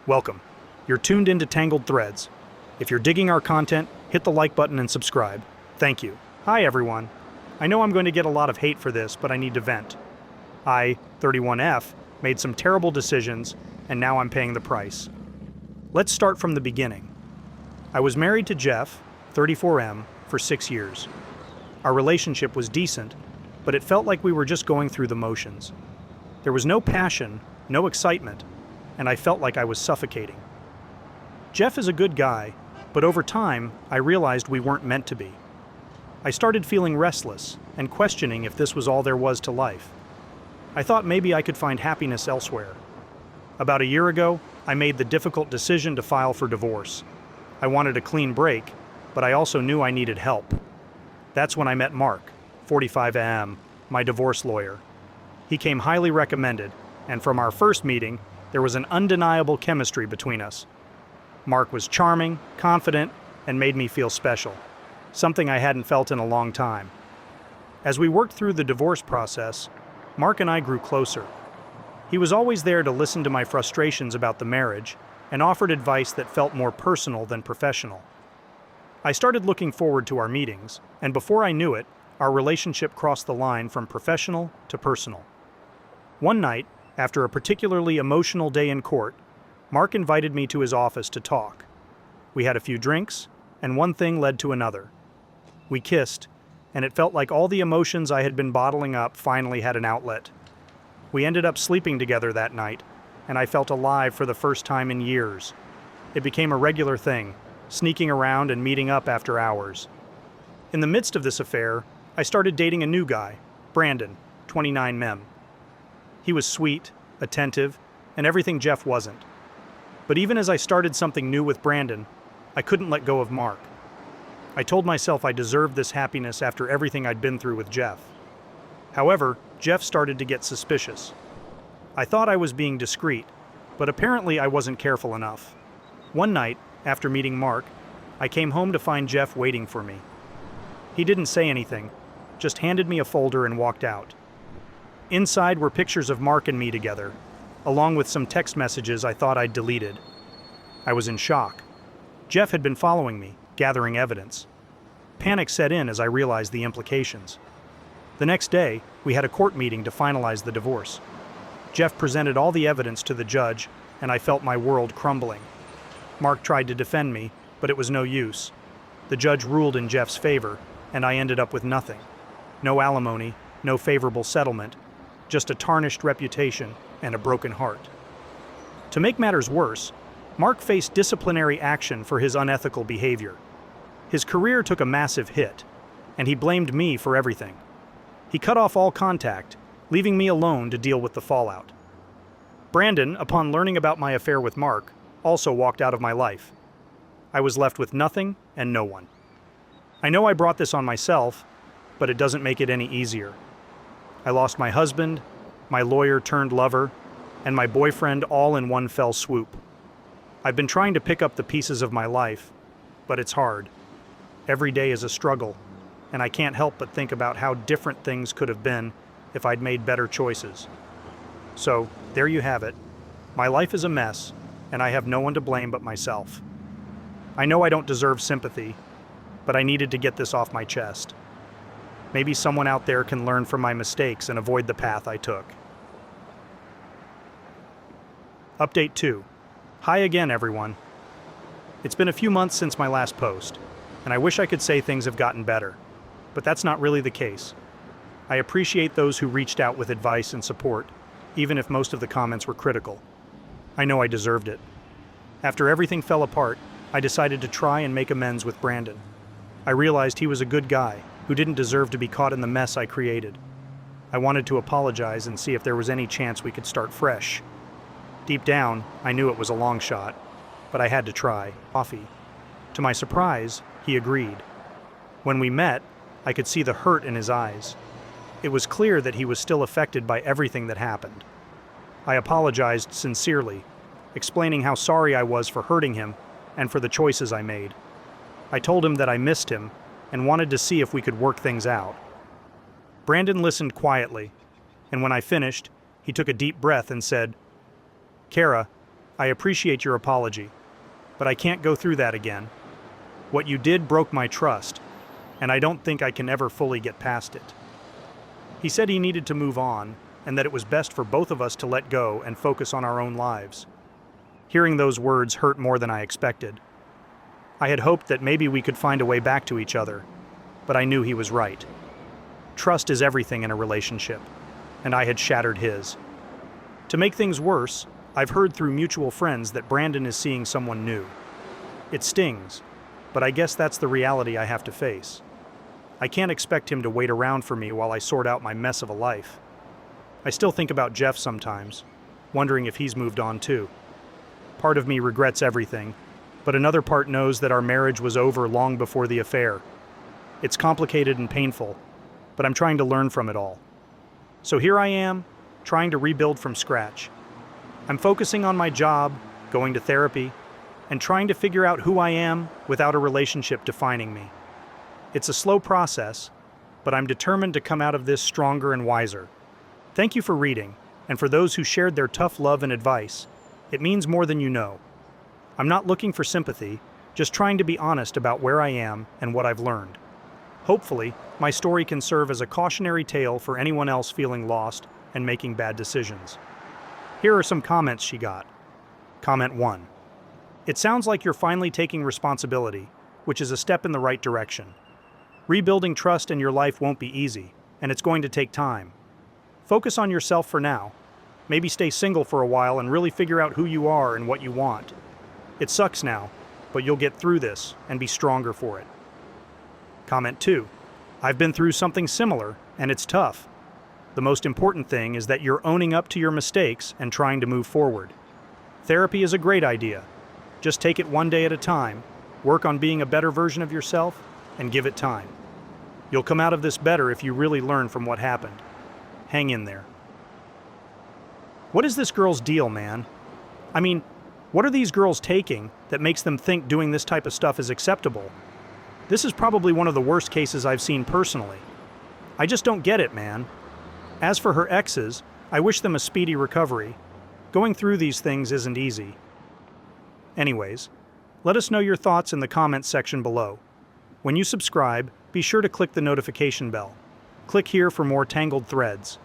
Welcome. You're tuned into Tangled Threads. If you're digging our content, hit the like button and subscribe. Thank you. Hi everyone. I know I'm going to get a lot of hate for this, but I need to vent. I, 31F, made some terrible decisions, and now I'm paying the price. Let's start from the beginning. I was married to Jeff, 34M, for 6 years. Our relationship was decent, but it felt like we were just going through the motions. There was no passion, no excitement, and I felt like I was suffocating. Jeff is a good guy, but over time, I realized we weren't meant to be. I started feeling restless and questioning if this was all there was to life. I thought maybe I could find happiness elsewhere. About a year ago, I made the difficult decision to file for divorce. I wanted a clean break, but I also knew I needed help. That's when I met Mark, 45M, my divorce lawyer. He came highly recommended, and from our first meeting, there was an undeniable chemistry between us. Mark was charming, confident, and made me feel special, something I hadn't felt in a long time. As we worked through the divorce process, Mark and I grew closer. He was always there to listen to my frustrations about the marriage and offered advice that felt more personal than professional. I started looking forward to our meetings, and before I knew it, our relationship crossed the line from professional to personal. One night, after a particularly emotional day in court, Mark invited me to his office to talk. We had a few drinks, and one thing led to another. We kissed, and it felt like all the emotions I had been bottling up finally had an outlet. We ended up sleeping together that night, and I felt alive for the first time in years. It became a regular thing, sneaking around and meeting up after hours. In the midst of this affair, I started dating a new guy, Brandon, 29M. He was sweet, attentive, and everything Jeff wasn't. But even as I started something new with Brandon, I couldn't let go of Mark. I told myself I deserved this happiness after everything I'd been through with Jeff. However, Jeff started to get suspicious. I thought I was being discreet, but apparently I wasn't careful enough. One night, after meeting Mark, I came home to find Jeff waiting for me. He didn't say anything, just handed me a folder and walked out. Inside were pictures of Mark and me together, along with some text messages I thought I'd deleted. I was in shock. Jeff had been following me, gathering evidence. Panic set in as I realized the implications. The next day, we had a court meeting to finalize the divorce. Jeff presented all the evidence to the judge, and I felt my world crumbling. Mark tried to defend me, but it was no use. The judge ruled in Jeff's favor, and I ended up with nothing. No alimony, no favorable settlement, just a tarnished reputation and a broken heart. To make matters worse, Mark faced disciplinary action for his unethical behavior. His career took a massive hit, and he blamed me for everything. He cut off all contact, leaving me alone to deal with the fallout. Brandon, upon learning about my affair with Mark, also walked out of my life. I was left with nothing and no one. I know I brought this on myself, but it doesn't make it any easier. I lost my husband, my lawyer turned lover, and my boyfriend all in one fell swoop. I've been trying to pick up the pieces of my life, but it's hard. Every day is a struggle, and I can't help but think about how different things could have been if I'd made better choices. So, there you have it. My life is a mess, and I have no one to blame but myself. I know I don't deserve sympathy, but I needed to get this off my chest. Maybe someone out there can learn from my mistakes and avoid the path I took. Update 2. Hi again, everyone. It's been a few months since my last post, and I wish I could say things have gotten better, but that's not really the case. I appreciate those who reached out with advice and support, even if most of the comments were critical. I know I deserved it. After everything fell apart, I decided to try and make amends with Brandon. I realized he was a good guy who didn't deserve to be caught in the mess I created. I wanted to apologize and see if there was any chance we could start fresh. Deep down, I knew it was a long shot, but I had to try. Coffee. To my surprise, he agreed. When we met, I could see the hurt in his eyes. It was clear that he was still affected by everything that happened. I apologized sincerely, explaining how sorry I was for hurting him and for the choices I made. I told him that I missed him and wanted to see if we could work things out. Brandon listened quietly, and when I finished, he took a deep breath and said, "Kara, I appreciate your apology, but I can't go through that again. What you did broke my trust, and I don't think I can ever fully get past it. He said he needed to move on, and that it was best for both of us to let go and focus on our own lives. Hearing those words hurt more than I expected. I had hoped that maybe we could find a way back to each other, but I knew he was right. Trust is everything in a relationship, and I had shattered his. To make things worse, I've heard through mutual friends that Brandon is seeing someone new. It stings, but I guess that's the reality I have to face. I can't expect him to wait around for me while I sort out my mess of a life. I still think about Jeff sometimes, wondering if he's moved on too. Part of me regrets everything, but another part knows that our marriage was over long before the affair. It's complicated and painful, but I'm trying to learn from it all. So here I am, trying to rebuild from scratch. I'm focusing on my job, going to therapy, and trying to figure out who I am without a relationship defining me. It's a slow process, but I'm determined to come out of this stronger and wiser. Thank you for reading, and for those who shared their tough love and advice. It means more than you know. I'm not looking for sympathy, just trying to be honest about where I am and what I've learned. Hopefully, my story can serve as a cautionary tale for anyone else feeling lost and making bad decisions. Here are some comments she got. Comment 1. It sounds like you're finally taking responsibility, which is a step in the right direction. Rebuilding trust in your life won't be easy, and it's going to take time. Focus on yourself for now. Maybe stay single for a while and really figure out who you are and what you want. It sucks now, but you'll get through this and be stronger for it. Comment 2. I've been through something similar, and it's tough. The most important thing is that you're owning up to your mistakes and trying to move forward. Therapy is a great idea. Just take it one day at a time, work on being a better version of yourself, and give it time. You'll come out of this better if you really learn from what happened. Hang in there. What is this girl's deal, man? I mean, what are these girls taking that makes them think doing this type of stuff is acceptable? This is probably one of the worst cases I've seen personally. I just don't get it, man. As for her exes, I wish them a speedy recovery. Going through these things isn't easy. Anyways, let us know your thoughts in the comments section below. When you subscribe, be sure to click the notification bell. Click here for more Tangled threads.